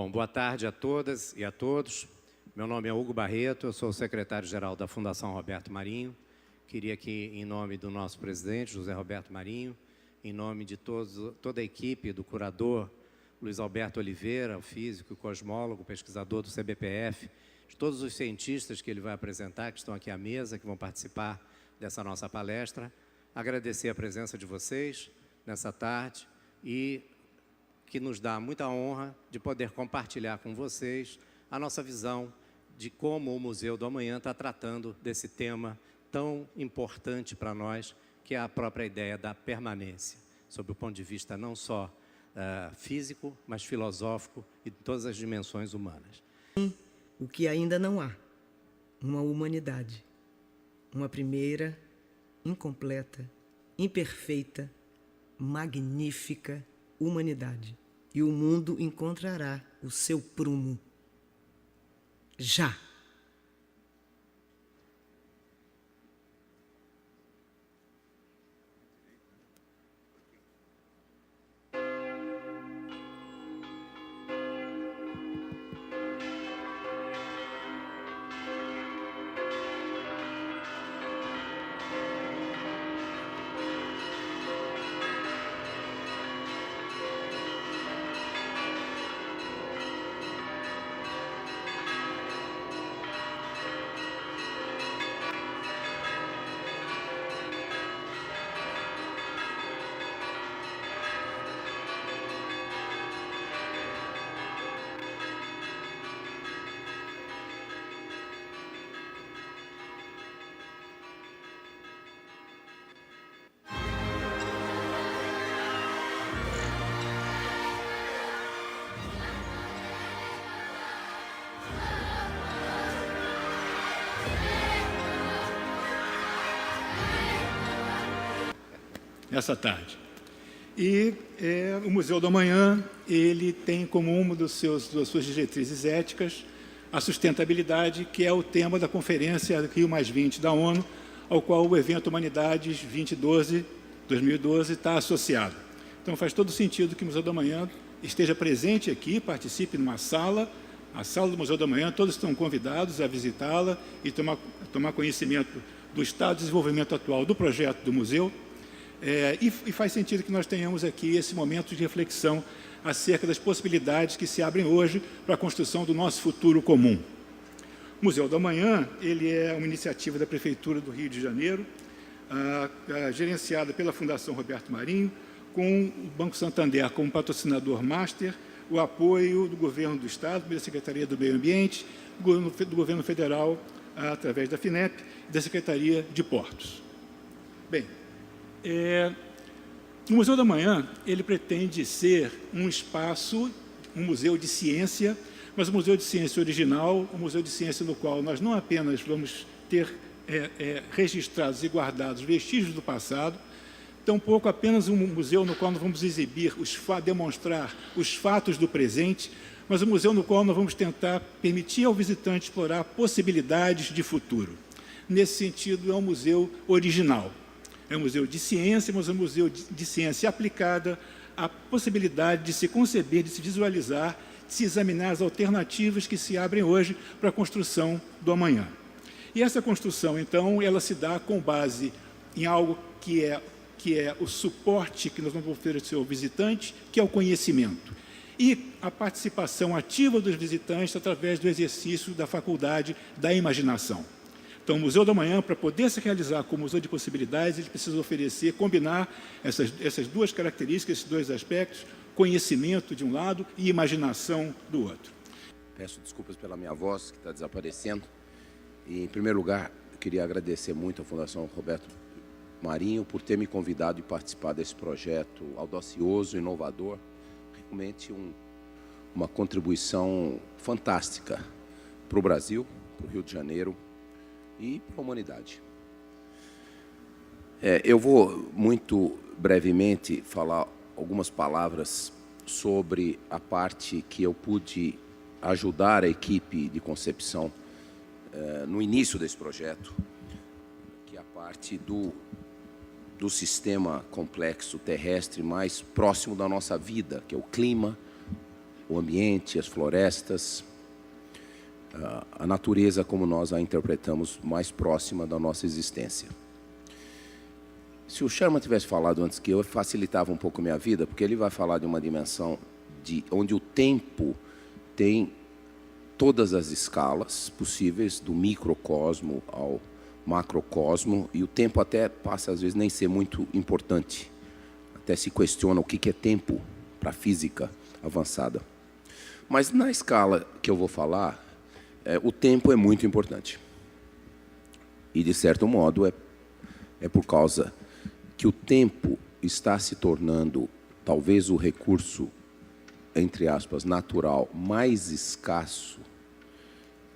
Bom, boa tarde a todas e a todos. Meu nome é Hugo Barreto, eu sou o secretário-geral da Fundação Roberto Marinho. Queria aqui, em nome do nosso presidente, José Roberto Marinho, em nome de toda a equipe do curador Luiz Alberto Oliveira, o físico e cosmólogo, pesquisador do CBPF, de todos os cientistas que ele vai apresentar, que estão aqui à mesa, que vão participar dessa nossa palestra, agradecer a presença de vocês nessa tarde e que nos dá muita honra de poder compartilhar com vocês a nossa visão de como o Museu do Amanhã está tratando desse tema tão importante para nós, que é a própria ideia da permanência, sob o ponto de vista não só físico, mas filosófico e de todas as dimensões humanas. O que ainda não há, uma humanidade, uma primeira, incompleta, imperfeita, magnífica humanidade. E o mundo encontrará o seu prumo. Já. Essa tarde. E o Museu do Amanhã, ele tem como uma das suas diretrizes éticas a sustentabilidade, que é o tema da Conferência Rio+20 da ONU, ao qual o evento Humanidades 2012 está associado. Então faz todo sentido que o Museu do Amanhã esteja presente aqui, participe numa sala, a sala do Museu do Amanhã, todos estão convidados a visitá-la e tomar conhecimento do estado de desenvolvimento atual do projeto do museu. E faz sentido que nós tenhamos aqui esse momento de reflexão acerca das possibilidades que se abrem hoje para a construção do nosso futuro comum. O Museu do Amanhã, ele é uma iniciativa da Prefeitura do Rio de Janeiro, gerenciada pela Fundação Roberto Marinho, com o Banco Santander como patrocinador master, o apoio do Governo do Estado, da Secretaria do Meio Ambiente, do Governo Federal, através da FINEP, e da Secretaria de Portos. Bem, o Museu do Amanhã, ele pretende ser um espaço, um museu de ciência, mas um museu de ciência original, um museu de ciência no qual nós não apenas vamos ter registrados e guardados vestígios do passado, tampouco apenas um museu no qual nós vamos exibir, demonstrar os fatos do presente, mas um museu no qual nós vamos tentar permitir ao visitante explorar possibilidades de futuro. Nesse sentido, é um museu original. É um museu de ciência, mas é um museu de ciência aplicada à possibilidade de se conceber, de se visualizar, de se examinar as alternativas que se abrem hoje para a construção do amanhã. E essa construção, então, ela se dá com base em algo que é o suporte que nós vamos oferecer ao visitante, que é o conhecimento. E a participação ativa dos visitantes através do exercício da faculdade da imaginação. Então, o Museu do Amanhã, para poder se realizar como museu de possibilidades, ele precisa oferecer, combinar essas duas características, esses dois aspectos, conhecimento de um lado e imaginação do outro. Peço desculpas pela minha voz, que está desaparecendo. E, em primeiro lugar, eu queria agradecer muito à Fundação Roberto Marinho por ter me convidado e participar desse projeto audacioso, inovador, realmente uma contribuição fantástica para o Brasil, para o Rio de Janeiro, e para a humanidade. Eu vou, muito brevemente, falar algumas palavras sobre a parte que eu pude ajudar a equipe de concepção no início desse projeto, que é a parte do sistema complexo terrestre mais próximo da nossa vida, que é o clima, o ambiente, as florestas, a natureza como nós a interpretamos mais próxima da nossa existência. Se o Sherman tivesse falado antes que eu, facilitava um pouco a minha vida, porque ele vai falar de uma dimensão onde o tempo tem todas as escalas possíveis, do microcosmo ao macrocosmo, e o tempo até passa, às vezes, nem ser muito importante. Até se questiona o que é tempo para a física avançada. Mas, na escala que eu vou falar, o tempo é muito importante. E, de certo modo, é por causa que o tempo está se tornando, talvez, o recurso, entre aspas, natural mais escasso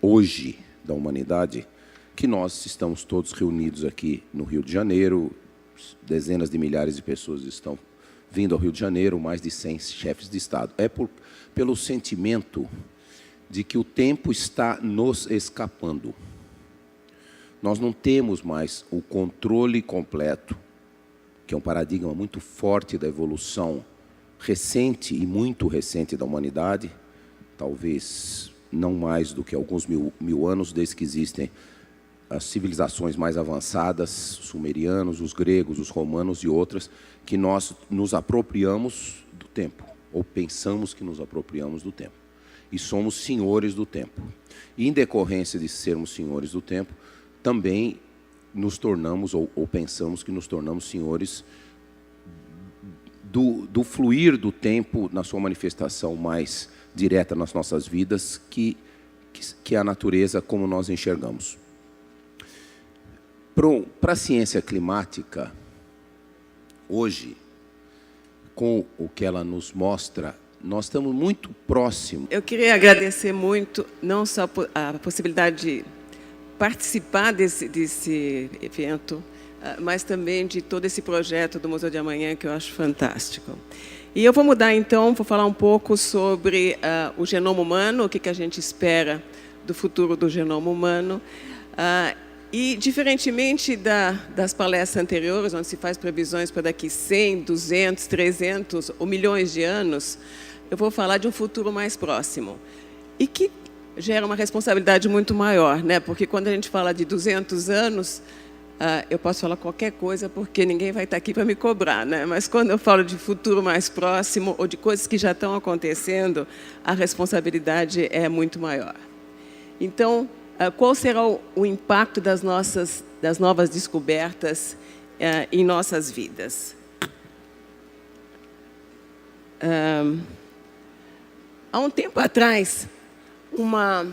hoje da humanidade, que nós estamos todos reunidos aqui no Rio de Janeiro. Dezenas de milhares de pessoas estão vindo ao Rio de Janeiro, mais de 100 chefes de Estado. É pelo sentimento de que o tempo está nos escapando. Nós não temos mais o controle completo, que é um paradigma muito forte da evolução recente e muito recente da humanidade, talvez não mais do que alguns mil anos, desde que existem as civilizações mais avançadas, os sumerianos, os gregos, os romanos e outras, que nós nos apropriamos do tempo, ou pensamos que nos apropriamos do tempo. E somos senhores do tempo. E, em decorrência de sermos senhores do tempo, também nos tornamos, ou pensamos que nos tornamos senhores do fluir do tempo na sua manifestação mais direta nas nossas vidas, que é a natureza como nós enxergamos. Para a ciência climática, hoje, com o que ela nos mostra, nós estamos muito próximos. Eu queria agradecer muito, não só a possibilidade de participar desse evento, mas também de todo esse projeto do Museu de Amanhã, que eu acho fantástico. E eu vou mudar, então, vou falar um pouco sobre o genoma humano, o que a gente espera do futuro do genoma humano. E, diferentemente das palestras anteriores, onde se faz previsões para daqui 100, 200, 300 ou milhões de anos, eu vou falar de um futuro mais próximo. E que gera uma responsabilidade muito maior, né? Porque quando a gente fala de 200 anos, eu posso falar qualquer coisa, porque ninguém vai estar aqui para me cobrar, né? Mas quando eu falo de futuro mais próximo, ou de coisas que já estão acontecendo, a responsabilidade é muito maior. Então, qual será o impacto das novas descobertas em nossas vidas? Há um tempo atrás, uma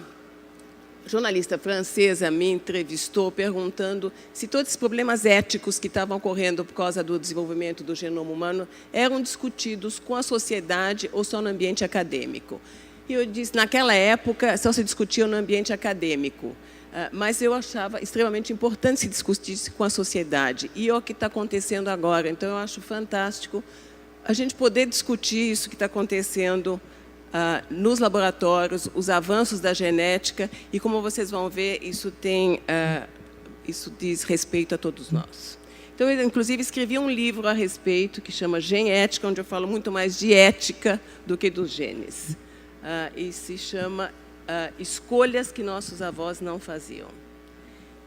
jornalista francesa me entrevistou perguntando se todos os problemas éticos que estavam ocorrendo por causa do desenvolvimento do genoma humano eram discutidos com a sociedade ou só no ambiente acadêmico. E eu disse, naquela época, só se discutia no ambiente acadêmico, mas eu achava extremamente importante se discutisse com a sociedade. E é o que está acontecendo agora. Então, eu acho fantástico a gente poder discutir isso que está acontecendo nos laboratórios, os avanços da genética, e, como vocês vão ver, isso diz respeito a todos nós. Então, eu, inclusive, escrevi um livro a respeito, que chama Genética, onde eu falo muito mais de ética do que dos genes. E se chama Escolhas que Nossos Avós Não Faziam.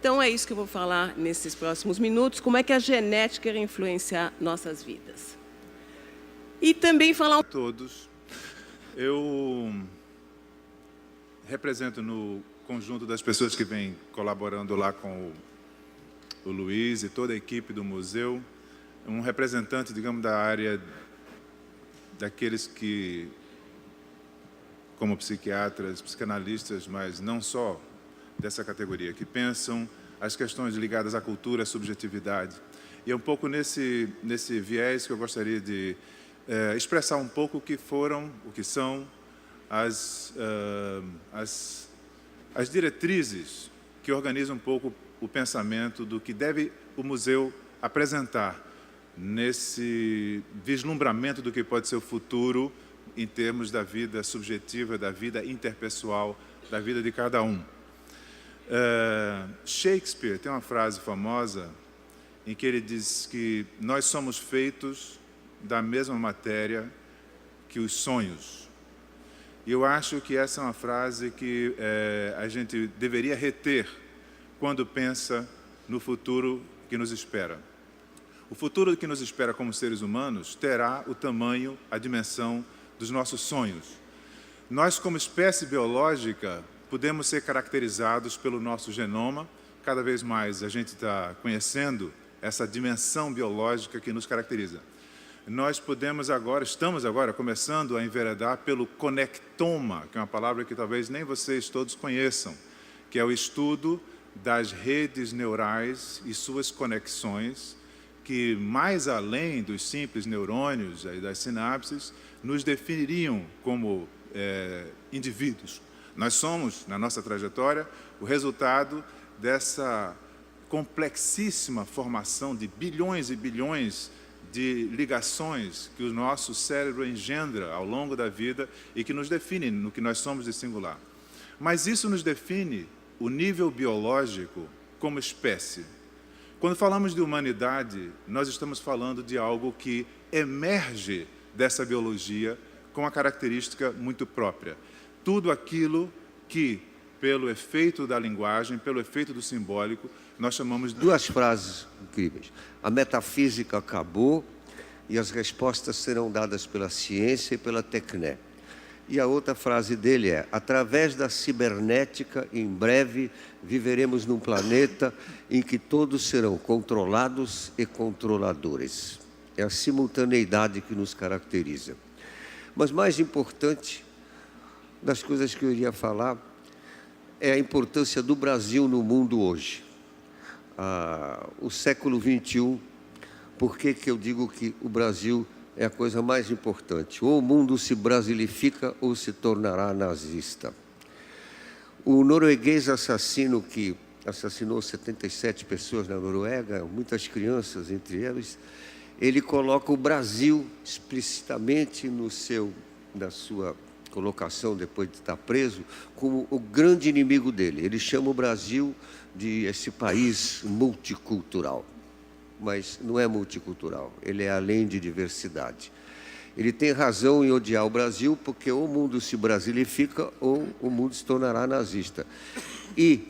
Então, é isso que eu vou falar nesses próximos minutos, como é que a genética irá influenciar nossas vidas. E também falar... Todos. Eu represento no conjunto das pessoas que vêm colaborando lá com o Luiz e toda a equipe do museu, um representante, digamos, da área daqueles que, como psiquiatras, psicanalistas, mas não só dessa categoria, que pensam as questões ligadas à cultura, à subjetividade. E é um pouco nesse viés que eu gostaria de expressar um pouco o que são as diretrizes que organizam um pouco o pensamento do que deve o museu apresentar nesse vislumbramento do que pode ser o futuro em termos da vida subjetiva, da vida interpessoal, da vida de cada um. Shakespeare tem uma frase famosa em que ele diz que nós somos feitos da mesma matéria que os sonhos. E eu acho que essa é uma frase que a gente deveria reter quando pensa no futuro que nos espera. O futuro que nos espera como seres humanos terá o tamanho, a dimensão dos nossos sonhos. Nós, como espécie biológica, podemos ser caracterizados pelo nosso genoma. Cada vez mais a gente está conhecendo essa dimensão biológica que nos caracteriza. Nós estamos agora começando a enveredar pelo conectoma, que é uma palavra que talvez nem vocês todos conheçam, que é o estudo das redes neurais e suas conexões, que mais além dos simples neurônios e das sinapses, nos definiriam como indivíduos. Nós somos, na nossa trajetória, o resultado dessa complexíssima formação de bilhões e bilhões de ligações que o nosso cérebro engendra ao longo da vida e que nos define no que nós somos de singular. Mas isso nos define o nível biológico como espécie. Quando falamos de humanidade, nós estamos falando de algo que emerge dessa biologia com uma característica muito própria. Tudo aquilo que, pelo efeito da linguagem, pelo efeito do simbólico, nós chamamos de... Duas frases incríveis. A metafísica acabou e as respostas serão dadas pela ciência e pela tecné. E a outra frase dele é: através da cibernética, em breve, viveremos num planeta em que todos serão controlados e controladores. É a simultaneidade que nos caracteriza. Mas mais importante das coisas que eu iria falar é a importância do Brasil no mundo hoje. O século XXI, por que eu digo que o Brasil é a coisa mais importante? Ou o mundo se brasilifica ou se tornará nazista. O norueguês assassino que assassinou 77 pessoas na Noruega, muitas crianças entre eles, ele coloca o Brasil explicitamente na sua colocação, depois de estar preso, como o grande inimigo dele. Ele chama o Brasil de esse país multicultural. Mas não é multicultural, ele é além de diversidade. Ele tem razão em odiar o Brasil, porque ou o mundo se brasilifica ou o mundo se tornará nazista. E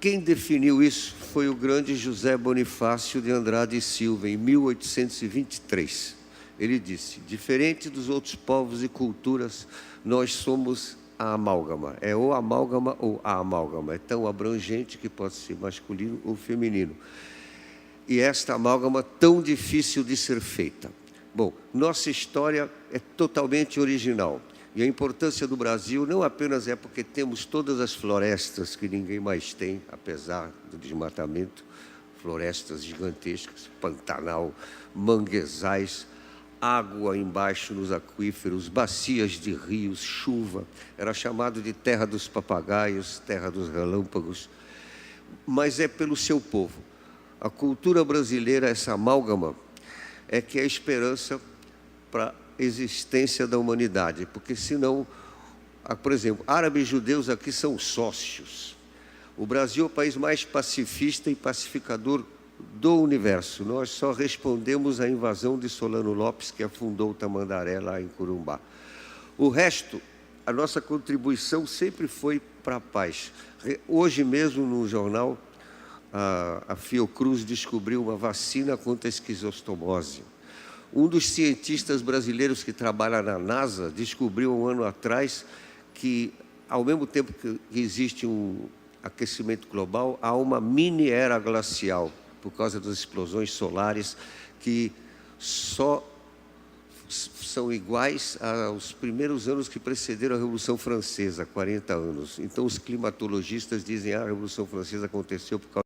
quem definiu isso foi o grande José Bonifácio de Andrade e Silva, em 1823. Ele disse: diferente dos outros povos e culturas, nós somos a amálgama. É ou amálgama ou a amálgama. É tão abrangente que pode ser masculino ou feminino. E esta amálgama tão difícil de ser feita. Bom, nossa história é totalmente original. E a importância do Brasil não apenas é porque temos todas as florestas que ninguém mais tem, apesar do desmatamento, florestas gigantescas, Pantanal, manguezais, água embaixo nos aquíferos, bacias de rios, chuva. Era chamado de terra dos papagaios, terra dos relâmpagos. Mas é pelo seu povo. A cultura brasileira, essa amálgama, é que é a esperança para a existência da humanidade. Porque senão, por exemplo, árabes e judeus aqui são sócios. O Brasil é o país mais pacifista e pacificador do universo. Nós só respondemos à invasão de Solano Lopes, que afundou o Tamandaré lá em Corumbá. O resto, a nossa contribuição sempre foi para a paz. Hoje mesmo, no jornal, a Fiocruz descobriu uma vacina contra a esquizostomose. Um dos cientistas brasileiros que trabalha na NASA descobriu um ano atrás que, ao mesmo tempo que existe um aquecimento global, há uma mini era glacial, por causa das explosões solares, que só são iguais aos primeiros anos que precederam a Revolução Francesa, 40 anos. Então, os climatologistas dizem que a Revolução Francesa aconteceu por causa